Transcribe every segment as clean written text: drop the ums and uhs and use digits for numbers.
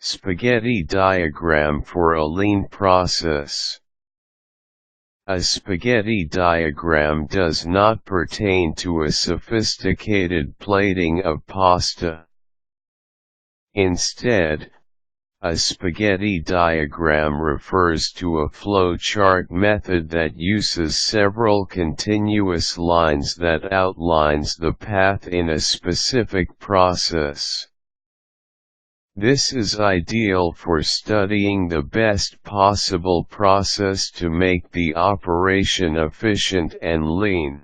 Spaghetti diagram for a lean process. A spaghetti diagram does not pertain to a sophisticated plating of pasta. Instead, a spaghetti diagram refers to a flowchart method that uses several continuous lines that outlines the path in a specific process. This is ideal for studying the best possible process to make the operation efficient and lean.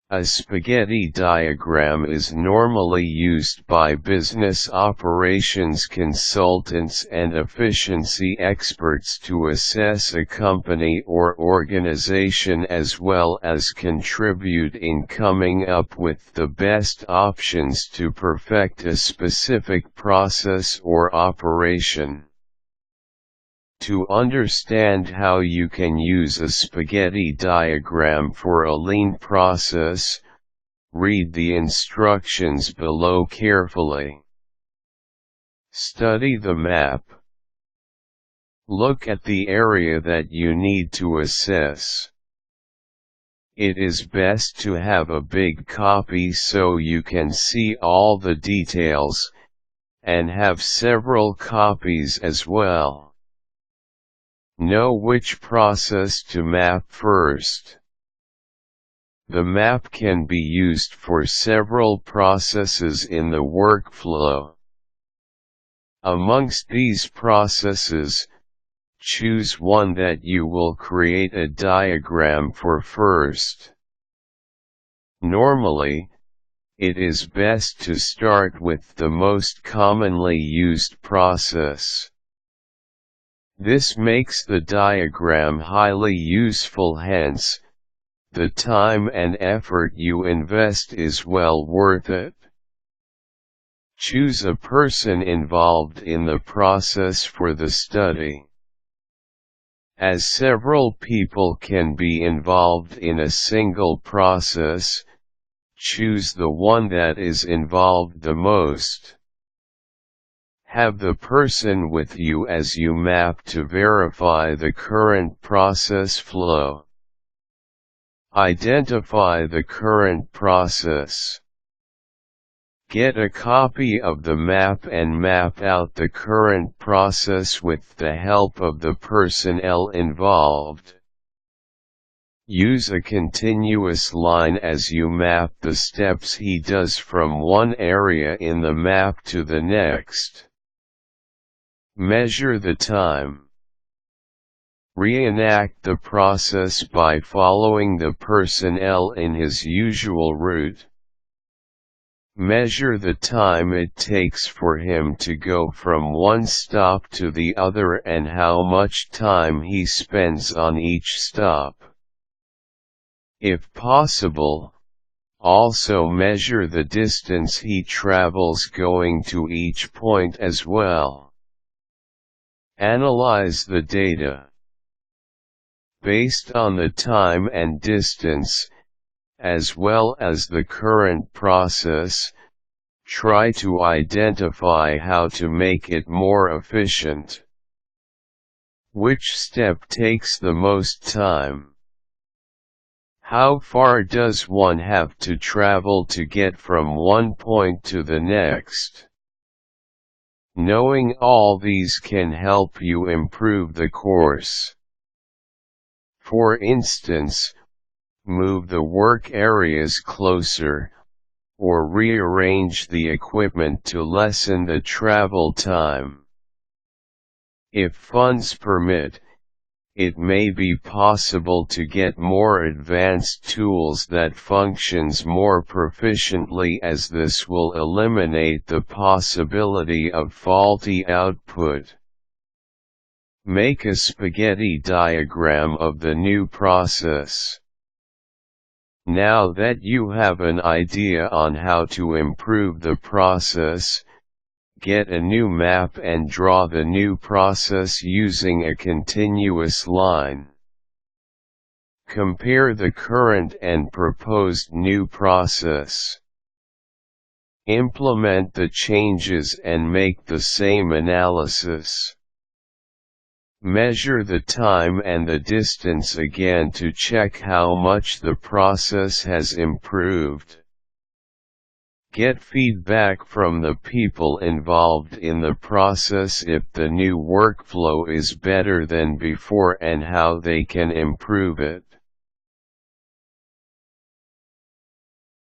A spaghetti diagram is normally used by business operations consultants and efficiency experts to assess a company or organization as well as contribute in coming up with the best options to perfect a specific process or operation. To understand how you can use a spaghetti diagram for a lean process, read the instructions below carefully. Study the map. Look at the area that you need to assess. It is best to have a big copy so you can see all the details, and have several copies as well. Know which process to map first. The map can be used for several processes in the workflow. Amongst these processes, choose one that you will create a diagram for first. Normally, it is best to start with the most commonly used process. This makes the diagram highly useful, hence, the time and effort you invest is well worth it. Choose a person involved in the process for the study. As several people can be involved in a single process, choose the one that is involved the most. Have the person with you as you map to verify the current process flow. Identify the current process. Get a copy of the map and map out the current process with the help of the personnel involved. Use a continuous line as you map the steps he does from one area in the map to the next. Measure the time. Reenact the process by following the personnel in his usual route. Measure the time it takes for him to go from one stop to the other and how much time he spends on each stop. If possible, also measure the distance he travels going to each point as well. Analyze the data. Based on the time and distance, as well as the current process, try to identify how to make it more efficient. Which step takes the most time? How far does one have to travel to get from one point to the next? Knowing all these can help you improve the course. For instance, move the work areas closer, or rearrange the equipment to lessen the travel time. If funds permit, it may be possible to get more advanced tools that functions more proficiently, as this will eliminate the possibility of faulty output. Make a spaghetti diagram of the new process. Now that you have an idea on how to improve the process, get a new map and draw the new process using a continuous line. Compare the current and proposed new process. Implement the changes and make the same analysis. Measure the time and the distance again to check how much the process has improved. Get feedback from the people involved in the process if the new workflow is better than before and how they can improve it.